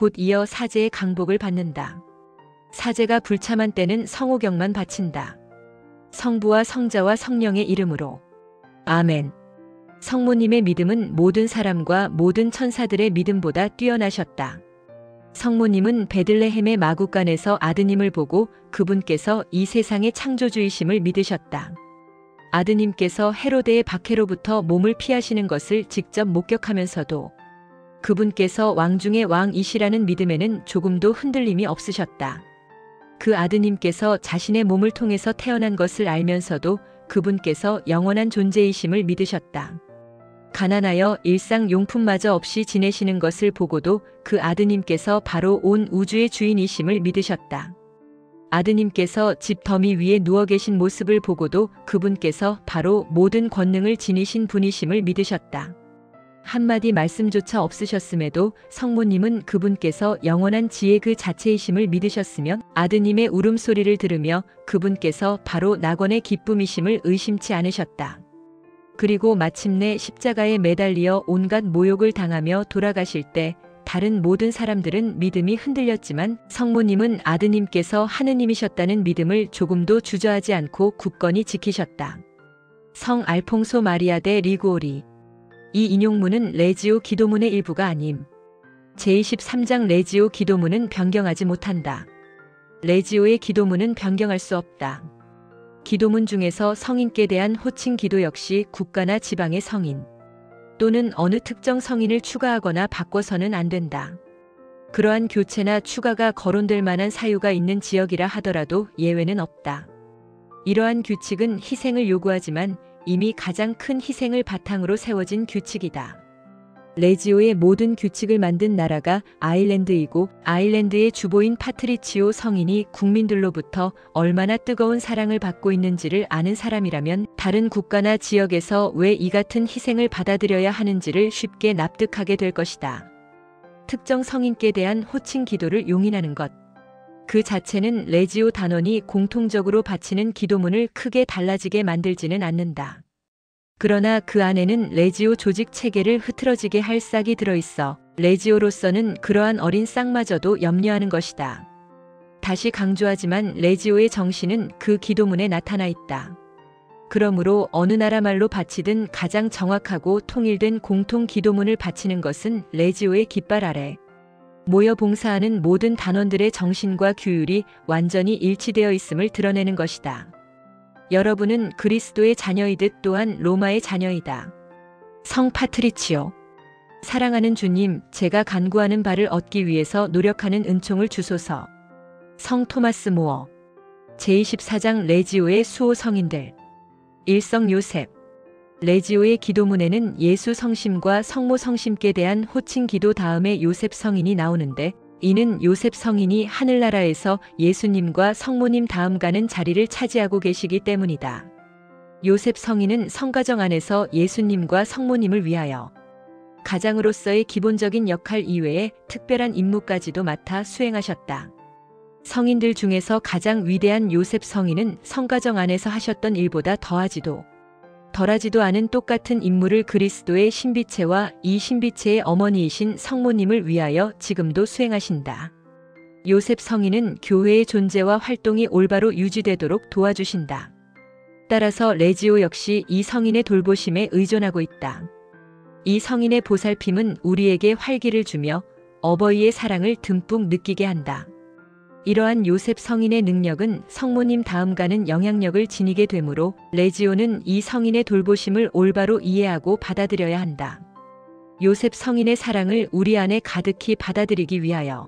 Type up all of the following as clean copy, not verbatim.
곧 이어 사제의 강복을 받는다. 사제가 불참한 때는 성호경만 바친다. 성부와 성자와 성령의 이름으로. 아멘. 성모님의 믿음은 모든 사람과 모든 천사들의 믿음보다 뛰어나셨다. 성모님은 베들레헴의 마구간에서 아드님을 보고 그분께서 이 세상의 창조주이심을 믿으셨다. 아드님께서 헤로데의 박해로부터 몸을 피하시는 것을 직접 목격하면서도 그분께서 왕 중의 왕이시라는 믿음에는 조금도 흔들림이 없으셨다. 그 아드님께서 자신의 몸을 통해서 태어난 것을 알면서도 그분께서 영원한 존재이심을 믿으셨다. 가난하여 일상 용품마저 없이 지내시는 것을 보고도 그 아드님께서 바로 온 우주의 주인이심을 믿으셨다. 아드님께서 집 더미 위에 누워 계신 모습을 보고도 그분께서 바로 모든 권능을 지니신 분이심을 믿으셨다. 한마디 말씀조차 없으셨음에도 성모님은 그분께서 영원한 지혜 그 자체이심을 믿으셨으며 아드님의 울음소리를 들으며 그분께서 바로 낙원의 기쁨이심을 의심치 않으셨다. 그리고 마침내 십자가에 매달리어 온갖 모욕을 당하며 돌아가실 때 다른 모든 사람들은 믿음이 흔들렸지만 성모님은 아드님께서 하느님이셨다는 믿음을 조금도 주저하지 않고 굳건히 지키셨다. 성 알퐁소 마리아 데 리구오리. 이 인용문은 레지오 기도문의 일부가 아님. 제23장 레지오 기도문은 변경하지 못한다. 레지오의 기도문은 변경할 수 없다. 기도문 중에서 성인께 대한 호칭 기도 역시 국가나 지방의 성인 또는 어느 특정 성인을 추가하거나 바꿔서는 안 된다. 그러한 교체나 추가가 거론될 만한 사유가 있는 지역이라 하더라도 예외는 없다. 이러한 규칙은 희생을 요구하지만 이미 가장 큰 희생을 바탕으로 세워진 규칙이다. 레지오의 모든 규칙을 만든 나라가 아일랜드이고 아일랜드의 주보인 파트리치오 성인이 국민들로부터 얼마나 뜨거운 사랑을 받고 있는지를 아는 사람이라면 다른 국가나 지역에서 왜 이 같은 희생을 받아들여야 하는지를 쉽게 납득하게 될 것이다. 특정 성인께 대한 호칭 기도를 용인하는 것. 그 자체는 레지오 단원이 공통적으로 바치는 기도문을 크게 달라지게 만들지는 않는다. 그러나 그 안에는 레지오 조직 체계를 흐트러지게 할 싹이 들어있어 레지오로서는 그러한 어린 싹마저도 염려하는 것이다. 다시 강조하지만 레지오의 정신은 그 기도문에 나타나 있다. 그러므로 어느 나라 말로 바치든 가장 정확하고 통일된 공통 기도문을 바치는 것은 레지오의 깃발 아래 모여 봉사하는 모든 단원들의 정신과 규율이 완전히 일치되어 있음을 드러내는 것이다. 여러분은 그리스도의 자녀이듯 또한 로마의 자녀이다. 성 파트리치오. 사랑하는 주님, 제가 간구하는 바를 얻기 위해서 노력하는 은총을 주소서. 성 토마스 모어. 제24장 레지오의 수호 성인들. 일성 요셉. 레지오의 기도문에는 예수 성심과 성모 성심께 대한 호칭 기도 다음에 요셉 성인이 나오는데 이는 요셉 성인이 하늘나라에서 예수님과 성모님 다음 가는 자리를 차지하고 계시기 때문이다. 요셉 성인은 성가정 안에서 예수님과 성모님을 위하여 가장으로서의 기본적인 역할 이외에 특별한 임무까지도 맡아 수행하셨다. 성인들 중에서 가장 위대한 요셉 성인은 성가정 안에서 하셨던 일보다 더하지도 덜하지도 않은 똑같은 임무를 그리스도의 신비체와 이 신비체의 어머니이신 성모님을 위하여 지금도 수행하신다. 요셉 성인은 교회의 존재와 활동이 올바로 유지되도록 도와주신다. 따라서 레지오 역시 이 성인의 돌보심에 의존하고 있다. 이 성인의 보살핌은 우리에게 활기를 주며 어버이의 사랑을 듬뿍 느끼게 한다. 이러한 요셉 성인의 능력은 성모님 다음 가는 영향력을 지니게 되므로 레지오는 이 성인의 돌보심을 올바로 이해하고 받아들여야 한다. 요셉 성인의 사랑을 우리 안에 가득히 받아들이기 위하여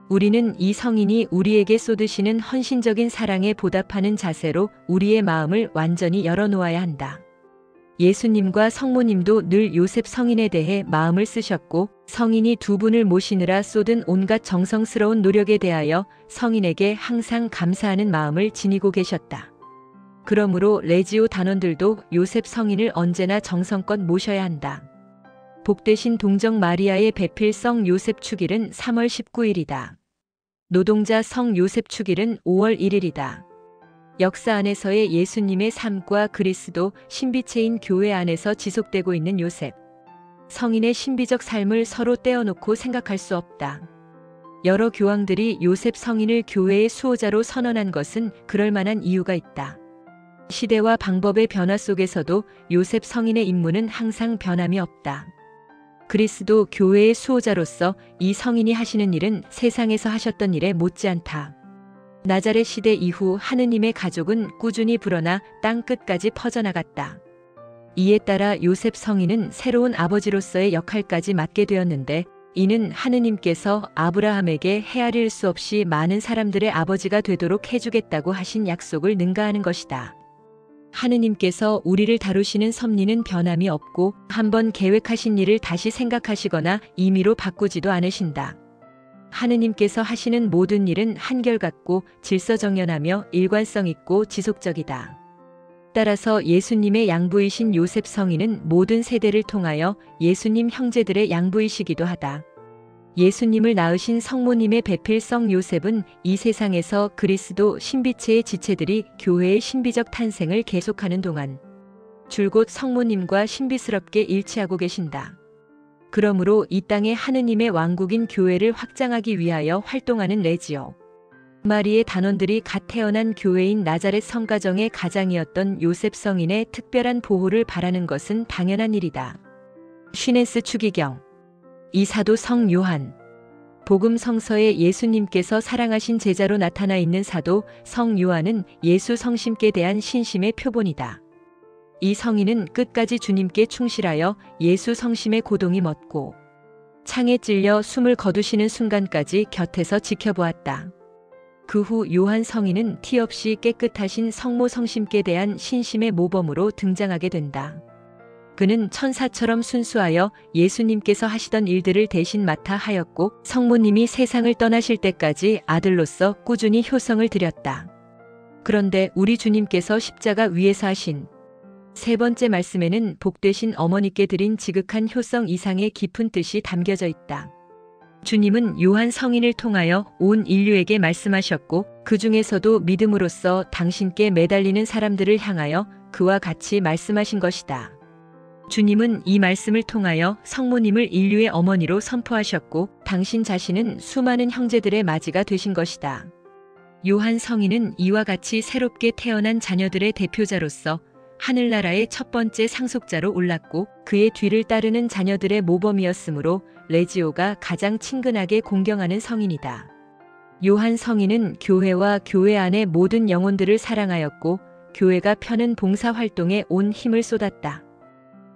우리는 이 성인이 우리에게 쏟으시는 헌신적인 사랑에 보답하는 자세로 우리의 마음을 완전히 열어놓아야 한다. 예수님과 성모님도 늘 요셉 성인에 대해 마음을 쓰셨고 성인이 두 분을 모시느라 쏟은 온갖 정성스러운 노력에 대하여 성인에게 항상 감사하는 마음을 지니고 계셨다. 그러므로 레지오 단원들도 요셉 성인을 언제나 정성껏 모셔야 한다. 복되신 동정 마리아의 배필 성 요셉 축일은 3월 19일이다. 노동자 성 요셉 축일은 5월 1일이다. 역사 안에서의 예수님의 삶과 그리스도 신비체인 교회 안에서 지속되고 있는 요셉 성인의 신비적 삶을 서로 떼어놓고 생각할 수 없다. 여러 교황들이 요셉 성인을 교회의 수호자로 선언한 것은 그럴 만한 이유가 있다. 시대와 방법의 변화 속에서도 요셉 성인의 임무는 항상 변함이 없다. 그리스도 교회의 수호자로서 이 성인이 하시는 일은 세상에서 하셨던 일에 못지않다. 나자렛 시대 이후 하느님의 가족은 꾸준히 불어나 땅 끝까지 퍼져나갔다. 이에 따라 요셉 성인은 새로운 아버지로서의 역할까지 맡게 되었는데, 이는 하느님께서 아브라함에게 헤아릴 수 없이 많은 사람들의 아버지가 되도록 해주겠다고 하신 약속을 능가하는 것이다. 하느님께서 우리를 다루시는 섭리는 변함이 없고 한번 계획하신 일을 다시 생각하시거나 임의로 바꾸지도 않으신다. 하느님께서 하시는 모든 일은 한결같고 질서정연하며 일관성 있고 지속적이다. 따라서 예수님의 양부이신 요셉 성인은 모든 세대를 통하여 예수님 형제들의 양부이시기도 하다. 예수님을 낳으신 성모님의 배필성 요셉은 이 세상에서 그리스도 신비체의 지체들이 교회의 신비적 탄생을 계속하는 동안 줄곧 성모님과 신비스럽게 일치하고 계신다. 그러므로 이 땅에 하느님의 왕국인 교회를 확장하기 위하여 활동하는 레지오 마리의 단원들이 갓 태어난 교회인 나자렛 성가정의 가장이었던 요셉 성인의 특별한 보호를 바라는 것은 당연한 일이다. 쉬넨스 추기경. 이 사도 성 요한. 복음 성서에 예수님께서 사랑하신 제자로 나타나 있는 사도 성 요한은 예수 성심께 대한 신심의 표본이다. 이 성인은 끝까지 주님께 충실하여 예수 성심의 고동이 멎고 창에 찔려 숨을 거두시는 순간까지 곁에서 지켜보았다. 그 후 요한 성인은 티 없이 깨끗하신 성모 성심께 대한 신심의 모범으로 등장하게 된다. 그는 천사처럼 순수하여 예수님께서 하시던 일들을 대신 맡아 하였고 성모님이 세상을 떠나실 때까지 아들로서 꾸준히 효성을 드렸다. 그런데 우리 주님께서 십자가 위에서 하신 세 번째 말씀에는 복되신 어머니께 드린 지극한 효성 이상의 깊은 뜻이 담겨져 있다. 주님은 요한 성인을 통하여 온 인류에게 말씀하셨고 그 중에서도 믿음으로써 당신께 매달리는 사람들을 향하여 그와 같이 말씀하신 것이다. 주님은 이 말씀을 통하여 성모님을 인류의 어머니로 선포하셨고 당신 자신은 수많은 형제들의 맞이가 되신 것이다. 요한 성인은 이와 같이 새롭게 태어난 자녀들의 대표자로서 하늘나라의 첫 번째 상속자로 올랐고 그의 뒤를 따르는 자녀들의 모범이었으므로 레지오가 가장 친근하게 공경하는 성인이다. 요한 성인은 교회와 교회 안의 모든 영혼들을 사랑하였고 교회가 펴는 봉사활동에 온 힘을 쏟았다.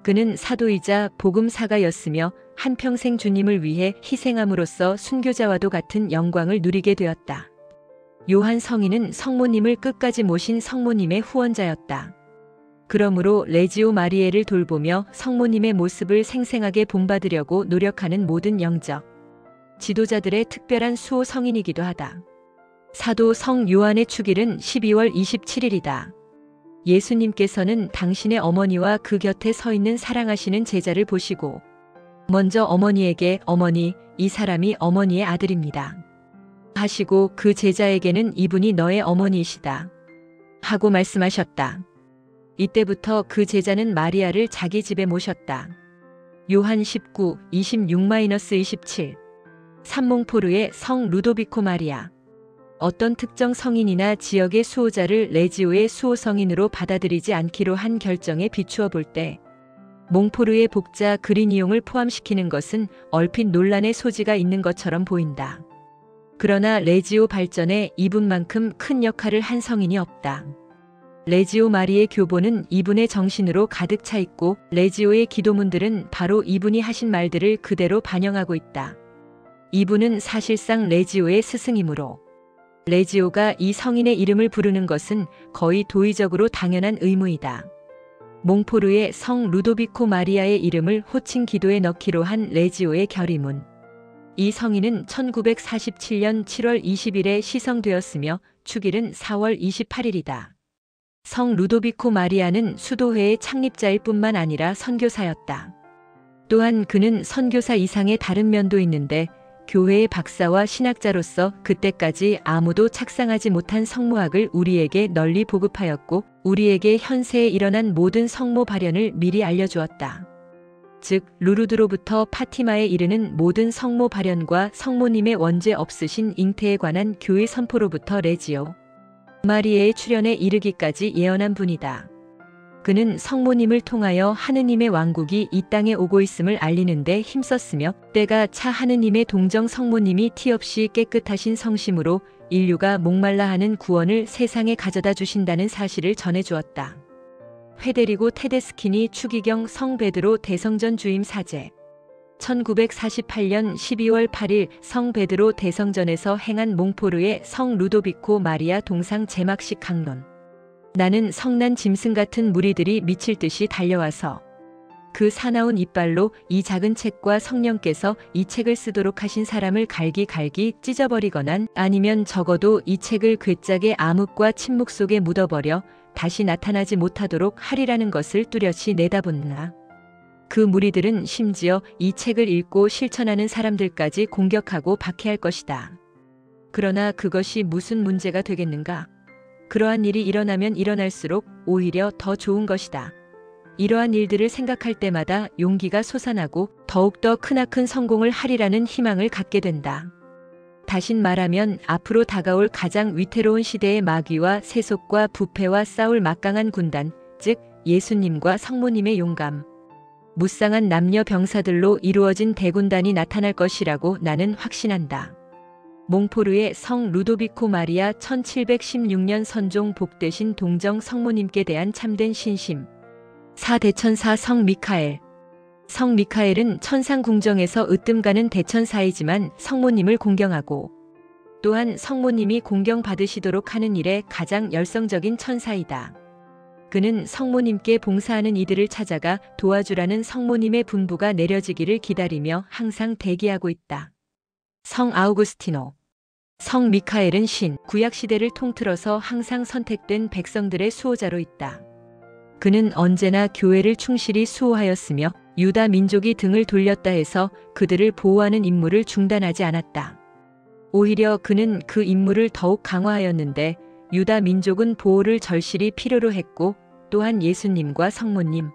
그는 사도이자 복음사가였으며 한평생 주님을 위해 희생함으로써 순교자와도 같은 영광을 누리게 되었다. 요한 성인은 성모님을 끝까지 모신 성모님의 후원자였다. 그러므로 레지오 마리에를 돌보며 성모님의 모습을 생생하게 본받으려고 노력하는 모든 영적 지도자들의 특별한 수호 성인이기도 하다. 사도 성 요한의 축일은 12월 27일이다. 예수님께서는 당신의 어머니와 그 곁에 서 있는 사랑하시는 제자를 보시고 먼저 어머니에게 어머니, 이 사람이 어머니의 아들입니다. 하시고 그 제자에게는 이분이 너의 어머니이시다. 하고 말씀하셨다. 이때부터 그 제자는 마리아를 자기 집에 모셨다. 요한 19, 26-27 산몽포르의 성 루도비코 마리아. 어떤 특정 성인이나 지역의 수호자를 레지오의 수호 성인으로 받아들이지 않기로 한 결정에 비추어 볼 때 몽포르의 복자 그리니용을 포함시키는 것은 얼핏 논란의 소지가 있는 것처럼 보인다. 그러나 레지오 발전에 이분만큼 큰 역할을 한 성인이 없다. 레지오 마리의 교보는 이분의 정신으로 가득 차 있고 레지오의 기도문들은 바로 이분이 하신 말들을 그대로 반영하고 있다. 이분은 사실상 레지오의 스승이므로 레지오가 이 성인의 이름을 부르는 것은 거의 도의적으로 당연한 의무이다. 몽포르의 성 루도비코 마리아의 이름을 호칭 기도에 넣기로 한 레지오의 결의문. 이 성인은 1947년 7월 20일에 시성되었으며 축일은 4월 28일이다. 성 루도비코 마리아는 수도회의 창립자일 뿐만 아니라 선교사였다. 또한 그는 선교사 이상의 다른 면도 있는데 교회의 박사와 신학자로서 그때까지 아무도 착상하지 못한 성모학을 우리에게 널리 보급하였고 우리에게 현세에 일어난 모든 성모 발현을 미리 알려주었다. 즉 루르드로부터 파티마에 이르는 모든 성모 발현과 성모님의 원죄 없으신 잉태에 관한 교회 선포로부터 레지오 마리에의 출현에 이르기까지 예언한 분이다. 그는 성모님을 통하여 하느님의 왕국이 이 땅에 오고 있음을 알리는 데 힘썼으며 때가 차 하느님의 동정 성모님이 티없이 깨끗하신 성심으로 인류가 목말라 하는 구원을 세상에 가져다 주신다는 사실을 전해주었다. 페데리고 테데스키니 추기경 성 베드로 대성전 주임 사제 1948년 12월 8일 성 베드로 대성전에서 행한 몽포르의 성 루도비코 마리아 동상 제막식 강론. 나는 성난 짐승 같은 무리들이 미칠 듯이 달려와서 그 사나운 이빨로 이 작은 책과 성령께서 이 책을 쓰도록 하신 사람을 갈기갈기 찢어버리거나 아니면 적어도 이 책을 괴짝의 암흑과 침묵 속에 묻어버려 다시 나타나지 못하도록 하리라는 것을 뚜렷이 내다본나. 그 무리들은 심지어 이 책을 읽고 실천하는 사람들까지 공격하고 박해할 것이다. 그러나 그것이 무슨 문제가 되겠는가? 그러한 일이 일어나면 일어날수록 오히려 더 좋은 것이다. 이러한 일들을 생각할 때마다 용기가 솟아나고 더욱더 크나큰 성공을 하리라는 희망을 갖게 된다. 다신 말하면 앞으로 다가올 가장 위태로운 시대의 마귀와 세속과 부패와 싸울 막강한 군단, 즉 예수님과 성모님의 용감, 무쌍한 남녀 병사들로 이루어진 대군단이 나타날 것이라고 나는 확신한다. 몽포르의 성 루도비코 마리아 1716년 선종 복되신 동정 성모님께 대한 참된 신심. 사대천사 성 미카엘. 성 미카엘은 천상 궁정에서 으뜸가는 대천사이지만 성모님을 공경하고 또한 성모님이 공경받으시도록 하는 일에 가장 열성적인 천사이다. 그는 성모님께 봉사하는 이들을 찾아가 도와주라는 성모님의 분부가 내려지기를 기다리며 항상 대기하고 있다. 성 아우구스티노. 성 미카엘은 신, 구약시대를 통틀어서 항상 선택된 백성들의 수호자로 있다. 그는 언제나 교회를 충실히 수호하였으며 유다 민족이 등을 돌렸다 해서 그들을 보호하는 임무를 중단하지 않았다. 오히려 그는 그 임무를 더욱 강화하였는데 유다 민족은 보호를 절실히 필요로 했고 또한 예수님과 성모님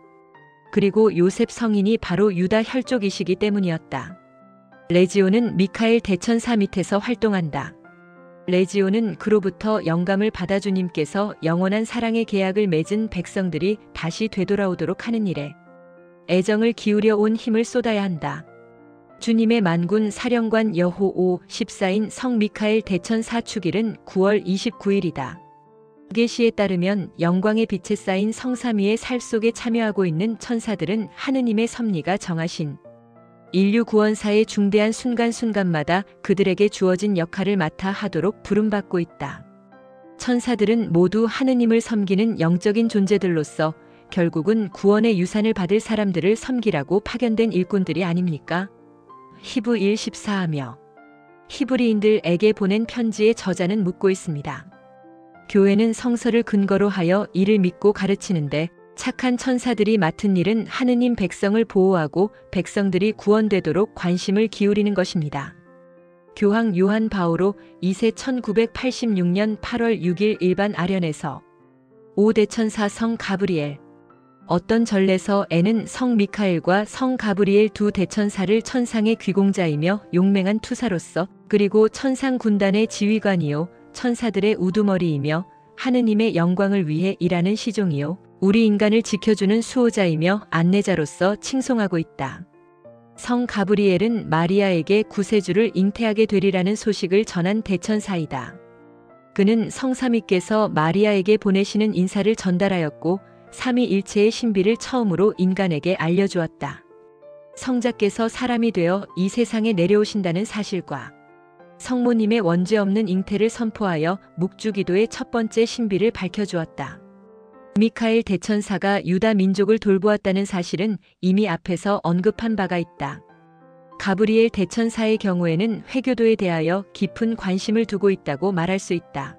그리고 요셉 성인이 바로 유다 혈족이시기 때문이었다. 레지오는 미카엘 대천사 밑에서 활동한다. 레지오는 그로부터 영감을 받아 주님께서 영원한 사랑의 계약을 맺은 백성들이 다시 되돌아오도록 하는 일에 애정을 기울여 온 힘을 쏟아야 한다. 주님의 만군 사령관 여호 14인 성 미카엘 대천사 축일은 9월 29일이다. 계시에 따르면 영광의 빛에 쌓인 성삼위의 살 속에 참여하고 있는 천사들은 하느님의 섭리가 정하신 인류 구원사의 중대한 순간순간마다 그들에게 주어진 역할을 맡아 하도록 부름받고 있다. 천사들은 모두 하느님을 섬기는 영적인 존재들로서 결국은 구원의 유산을 받을 사람들을 섬기라고 파견된 일꾼들이 아닙니까? 히브 1:14하며 히브리인들에게 보낸 편지의 저자는 묻고 있습니다. 교회는 성서를 근거로 하여 이를 믿고 가르치는데 착한 천사들이 맡은 일은 하느님 백성을 보호하고 백성들이 구원되도록 관심을 기울이는 것입니다. 교황 요한 바오로 2세 1986년 8월 6일 일반 아련에서 5대천사 성 가브리엘. 어떤 전례서 에는 성 미카엘과 성 가브리엘 두 대천사를 천상의 귀공자이며 용맹한 투사로서 그리고 천상 군단의 지휘관이요 천사들의 우두머리이며 하느님의 영광을 위해 일하는 시종이요 우리 인간을 지켜주는 수호자이며 안내자로서 칭송하고 있다. 성 가브리엘은 마리아에게 구세주를 잉태하게 되리라는 소식을 전한 대천사이다. 그는 성삼위께서 마리아에게 보내시는 인사를 전달하였고 삼위일체의 신비를 처음으로 인간에게 알려주었다. 성자께서 사람이 되어 이 세상에 내려오신다는 사실과 성모님의 원죄 없는 잉태를 선포하여 묵주기도의 첫 번째 신비를 밝혀주었다. 미카엘 대천사가 유다 민족을 돌보았다는 사실은 이미 앞에서 언급한 바가 있다. 가브리엘 대천사의 경우에는 회교도에 대하여 깊은 관심을 두고 있다고 말할 수 있다.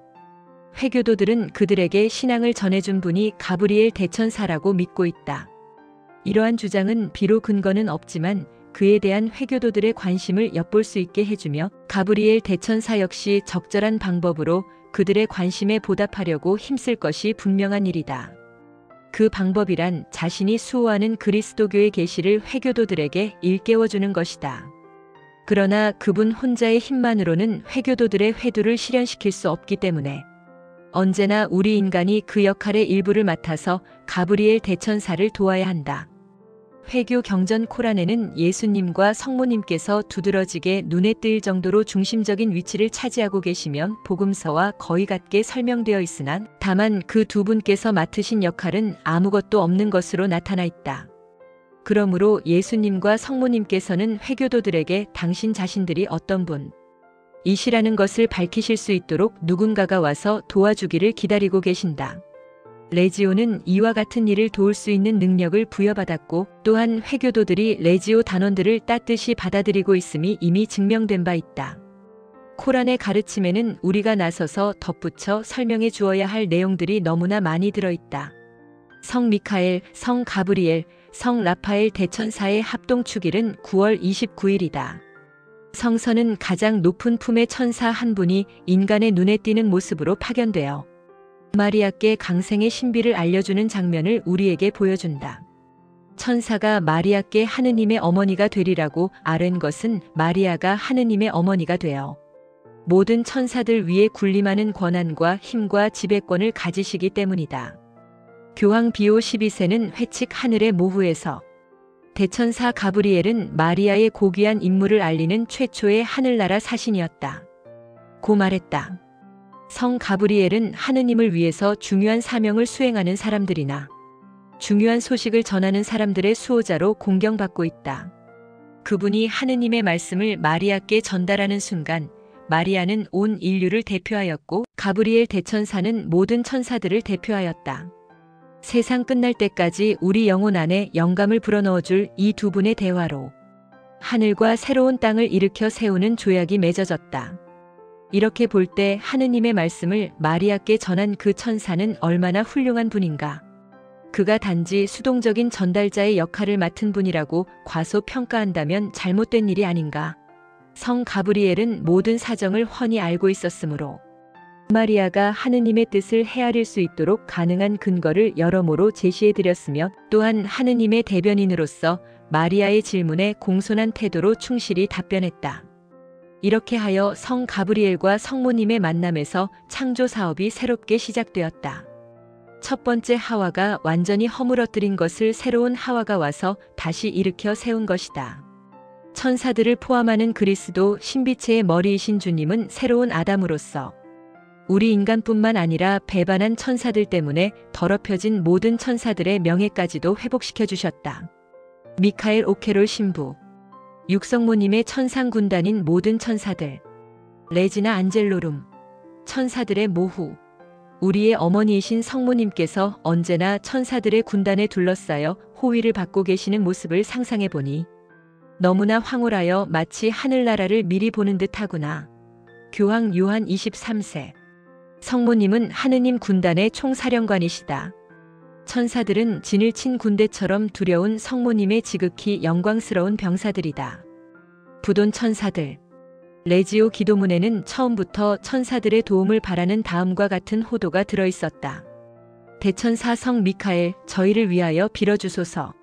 회교도들은 그들에게 신앙을 전해준 분이 가브리엘 대천사라고 믿고 있다. 이러한 주장은 비록 근거는 없지만 그에 대한 회교도들의 관심을 엿볼 수 있게 해주며 가브리엘 대천사 역시 적절한 방법으로 그들의 관심에 보답하려고 힘쓸 것이 분명한 일이다. 그 방법이란 자신이 수호하는 그리스도교의 계시를 회교도들에게 일깨워주는 것이다. 그러나 그분 혼자의 힘만으로는 회교도들의 회두를 실현시킬 수 없기 때문에 언제나 우리 인간이 그 역할의 일부를 맡아서 가브리엘 대천사를 도와야 한다. 회교 경전 코란에는 예수님과 성모님께서 두드러지게 눈에 띌 정도로 중심적인 위치를 차지하고 계시면 복음서와 거의 같게 설명되어 있으나 다만 그 두 분께서 맡으신 역할은 아무것도 없는 것으로 나타나 있다. 그러므로 예수님과 성모님께서는 회교도들에게 당신 자신들이 어떤 분 이시라는 것을 밝히실 수 있도록 누군가가 와서 도와주기를 기다리고 계신다. 레지오는 이와 같은 일을 도울 수 있는 능력을 부여받았고 또한 회교도들이 레지오 단원들을 따뜻이 받아들이고 있음이 이미 증명된 바 있다. 코란의 가르침에는 우리가 나서서 덧붙여 설명해 주어야 할 내용들이 너무나 많이 들어있다. 성 미카엘, 성 가브리엘, 성 라파엘 대천사의 합동축일은 9월 29일이다. 성서는 가장 높은 품의 천사 한 분이 인간의 눈에 띄는 모습으로 파견되어 마리아께 강생의 신비를 알려주는 장면을 우리에게 보여준다. 천사가 마리아께 하느님의 어머니가 되리라고 아뢰는 것은 마리아가 하느님의 어머니가 되어 모든 천사들 위에 군림하는 권한과 힘과 지배권을 가지시기 때문이다. 교황 비오 12세는 회칙 하늘의 모후에서 대천사 가브리엘은 마리아의 고귀한 임무를 알리는 최초의 하늘나라 사신이었다. 고 말했다. 성 가브리엘은 하느님을 위해서 중요한 사명을 수행하는 사람들이나 중요한 소식을 전하는 사람들의 수호자로 공경받고 있다. 그분이 하느님의 말씀을 마리아께 전달하는 순간 마리아는 온 인류를 대표하였고 가브리엘 대천사는 모든 천사들을 대표하였다. 세상 끝날 때까지 우리 영혼 안에 영감을 불어넣어줄 이 두 분의 대화로 하늘과 새로운 땅을 일으켜 세우는 조약이 맺어졌다. 이렇게 볼 때 하느님의 말씀을 마리아께 전한 그 천사는 얼마나 훌륭한 분인가. 그가 단지 수동적인 전달자의 역할을 맡은 분이라고 과소평가한다면 잘못된 일이 아닌가. 성 가브리엘은 모든 사정을 훤히 알고 있었으므로 마리아가 하느님의 뜻을 헤아릴 수 있도록 가능한 근거를 여러모로 제시해드렸으며 또한 하느님의 대변인으로서 마리아의 질문에 공손한 태도로 충실히 답변했다. 이렇게 하여 성 가브리엘과 성모님의 만남에서 창조 사업이 새롭게 시작되었다. 첫 번째 하와가 완전히 허물어뜨린 것을 새로운 하와가 와서 다시 일으켜 세운 것이다. 천사들을 포함하는 그리스도 신비체의 머리이신 주님은 새로운 아담으로서 우리 인간뿐만 아니라 배반한 천사들 때문에 더럽혀진 모든 천사들의 명예까지도 회복시켜 주셨다. 미카엘 오케롤 신부, 육성모님의 천상 군단인 모든 천사들, 레지나 안젤로룸, 천사들의 모후, 우리의 어머니이신 성모님께서 언제나 천사들의 군단에 둘러싸여 호위를 받고 계시는 모습을 상상해 보니 너무나 황홀하여 마치 하늘나라를 미리 보는 듯하구나. 교황 요한 23세. 성모님은 하느님 군단의 총사령관이시다. 천사들은 진을 친 군대처럼 두려운 성모님의 지극히 영광스러운 병사들이다. 부돈 천사들. 레지오 기도문에는 처음부터 천사들의 도움을 바라는 다음과 같은 호도가 들어있었다. 대천사 성 미카엘, 저희를 위하여 빌어주소서.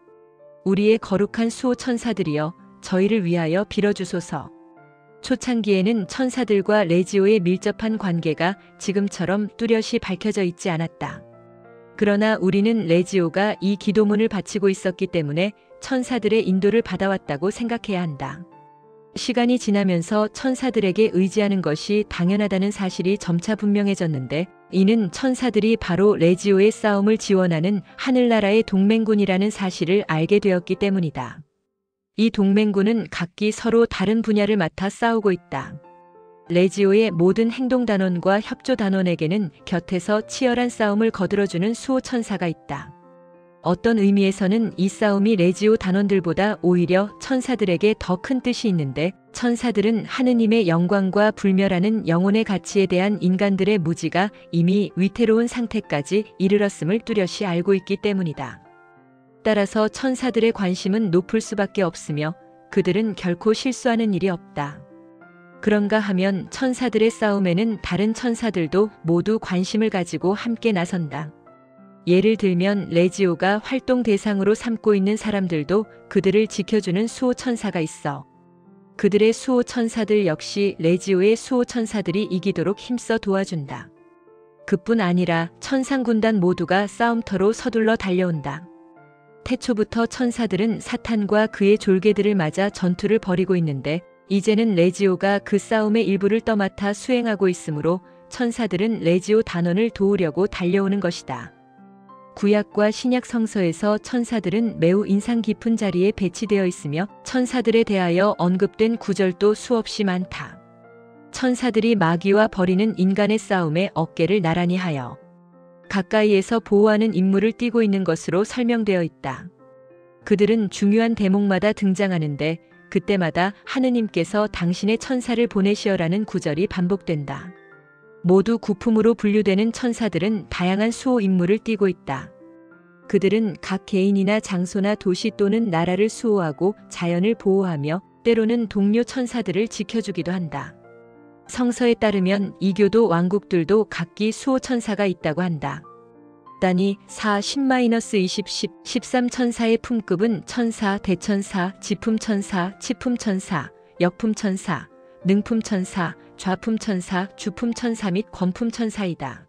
우리의 거룩한 수호 천사들이여, 저희를 위하여 빌어주소서. 초창기에는 천사들과 레지오의 밀접한 관계가 지금처럼 뚜렷이 밝혀져 있지 않았다. 그러나 우리는 레지오가 이 기도문을 바치고 있었기 때문에 천사들의 인도를 받아왔다고 생각해야 한다. 시간이 지나면서 천사들에게 의지하는 것이 당연하다는 사실이 점차 분명해졌는데 이는 천사들이 바로 레지오의 싸움을 지원하는 하늘나라의 동맹군이라는 사실을 알게 되었기 때문이다. 이 동맹군은 각기 서로 다른 분야를 맡아 싸우고 있다. 레지오의 모든 행동단원과 협조단원에게는 곁에서 치열한 싸움을 거들어주는 수호천사가 있다. 어떤 의미에서는 이 싸움이 레지오 단원들보다 오히려 천사들에게 더 큰 뜻이 있는데 천사들은 하느님의 영광과 불멸하는 영혼의 가치에 대한 인간들의 무지가 이미 위태로운 상태까지 이르렀음을 뚜렷이 알고 있기 때문이다. 따라서 천사들의 관심은 높을 수밖에 없으며 그들은 결코 실수하는 일이 없다. 그런가 하면 천사들의 싸움에는 다른 천사들도 모두 관심을 가지고 함께 나선다. 예를 들면 레지오가 활동 대상으로 삼고 있는 사람들도 그들을 지켜주는 수호 천사가 있어. 그들의 수호 천사들 역시 레지오의 수호 천사들이 이기도록 힘써 도와준다. 그뿐 아니라 천상군단 모두가 싸움터로 서둘러 달려온다. 태초부터 천사들은 사탄과 그의 졸개들을 맞아 전투를 벌이고 있는데 이제는 레지오가 그 싸움의 일부를 떠맡아 수행하고 있으므로 천사들은 레지오 단원을 도우려고 달려오는 것이다. 구약과 신약 성서에서 천사들은 매우 인상 깊은 자리에 배치되어 있으며 천사들에 대하여 언급된 구절도 수없이 많다. 천사들이 마귀와 벌이는 인간의 싸움에 어깨를 나란히 하여 가까이에서 보호하는 임무를 띠고 있는 것으로 설명되어 있다. 그들은 중요한 대목마다 등장하는데 그때마다 하느님께서 당신의 천사를 보내시어라는 구절이 반복된다. 모두 구품으로 분류되는 천사들은 다양한 수호 임무를 띠고 있다. 그들은 각 개인이나 장소나 도시 또는 나라를 수호하고 자연을 보호하며 때로는 동료 천사들을 지켜주기도 한다. 성서에 따르면 이교도 왕국들도 각기 수호 천사가 있다고 한다. 단위 4, 10-20, 10, 13 천사의 품급은 천사, 대천사, 지품천사, 치품천사, 역품천사, 능품천사, 좌품천사, 주품천사 및 권품천사이다.